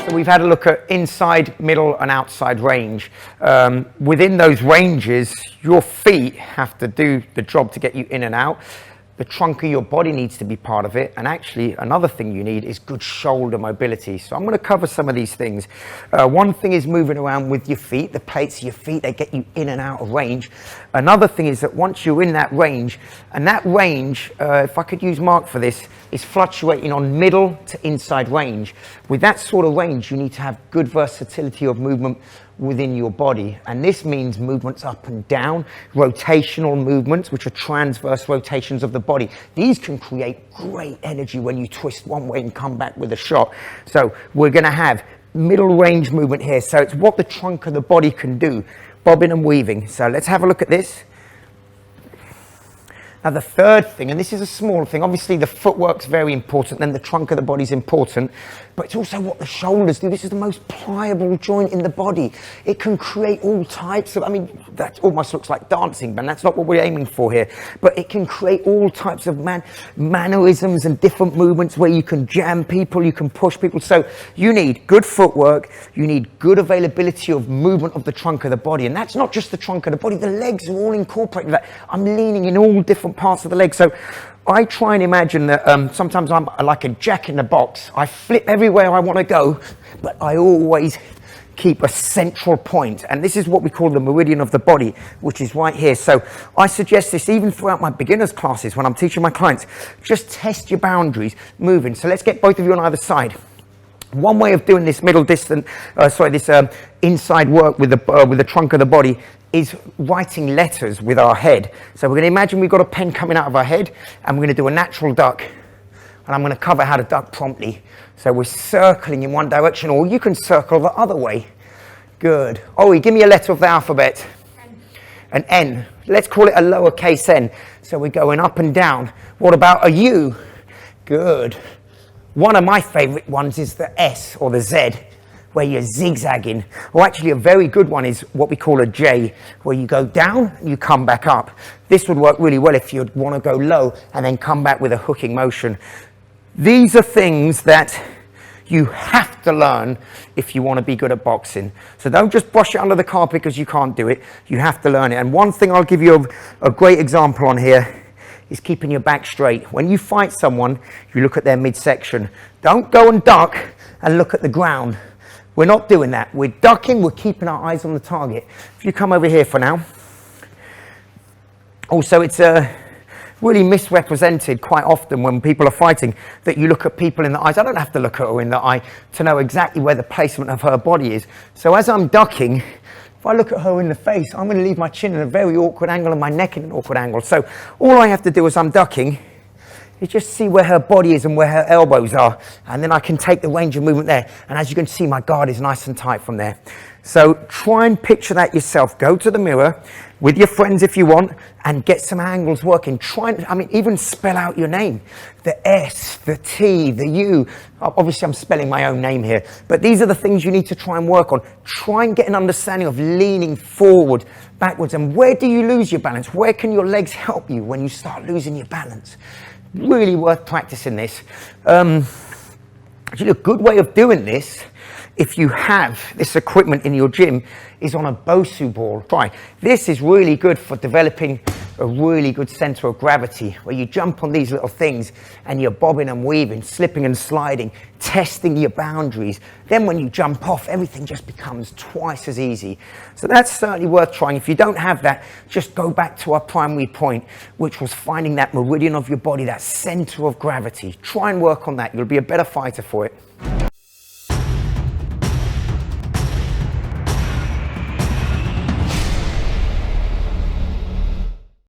So we've had a look at inside, middle and outside range. Within those ranges, your feet have to do the job to get you in and out. The trunk of your body needs to be part of it. And actually, another thing you need is good shoulder mobility. So I'm going to cover some of these things. One thing is moving around with your feet. The plates of your feet, they get you in and out of range. Another thing is that once you're in that range, and that range, if I could use Mark for this, is fluctuating on middle to inside range. With that sort of range, you need to have good versatility of movement within your body, and this means movements up and down, rotational movements, which are transverse rotations of the body. These can create great energy when you twist one way and come back with a shot. So we're going to have middle range movement here, so it's what the trunk of the body can do, bobbing and weaving. So let's have a look at this. Now the third thing, and this is a small thing, obviously the footwork's very important, then the trunk of the body's important, but it's also what the shoulders do. This is the most pliable joint in the body. It can create all types of, I mean, that almost looks like dancing, but that's not what we're aiming for here. But it can create all types of mannerisms and different movements where you can jam people, you can push people. So you need good footwork, you need good availability of movement of the trunk of the body. And that's not just the trunk of the body, the legs are all incorporated with that. I'm leaning in all different parts of the leg. So I try and imagine that sometimes I'm like a jack in the box. I flip everywhere I want to go, but I always keep a central point. And this is what we call the meridian of the body, which is right here. So I suggest this even throughout my beginners classes when I'm teaching my clients. Just test your boundaries moving. So let's get both of you on either side. One way of doing this inside work with the trunk of the body is writing letters with our head. So we're going to imagine we've got a pen coming out of our head, and we're going to do a natural duck. And I'm going to cover how to duck promptly. So we're circling in one direction, or you can circle the other way. Good. Ori, give me a letter of the alphabet. An N. Let's call it a lowercase n. So we're going up and down. What about a U? Good. One of my favorite ones is the S or the Z, where you're zigzagging. Or actually a very good one is what we call a J, where you go down and you come back up. This would work really well if you'd want to go low and then come back with a hooking motion. These are things that you have to learn if you want to be good at boxing. So don't just brush it under the carpet because you can't do it. You have to learn it. And one thing I'll give you a great example on here is keeping your back straight. When you fight someone, you look at their midsection. Don't go and duck and look at the ground. We're not doing that. We're ducking, we're keeping our eyes on the target. If you come over here for now. Also, it's really misrepresented quite often when people are fighting that you look at people in the eyes. I don't have to look at her in the eye to know exactly where the placement of her body is. So as I'm ducking, if I look at her in the face, I'm going to leave my chin in a very awkward angle and my neck in an awkward angle. So all I have to do as I'm ducking is just see where her body is and where her elbows are, and then I can take the range of movement there. And as you can see, my guard is nice and tight from there. So try and picture that yourself. Go to the mirror with your friends if you want and get some angles working. Try and, even spell out your name. The S, the T, the U. Obviously I'm spelling my own name here, but these are the things you need to try and work on. Try and get an understanding of leaning forward, backwards, and where do you lose your balance? Where can your legs help you when you start losing your balance? Really worth practicing this. Actually, a good way of doing this, if you have this equipment in your gym, is on a Bosu ball. Try. This is really good for developing a really good center of gravity, where you jump on these little things and you're bobbing and weaving, slipping and sliding, testing your boundaries. Then when you jump off, everything just becomes twice as easy. So that's certainly worth trying. If you don't have that, just go back to our primary point, which was finding that meridian of your body, that center of gravity. Try and work on that. You'll be a better fighter for it.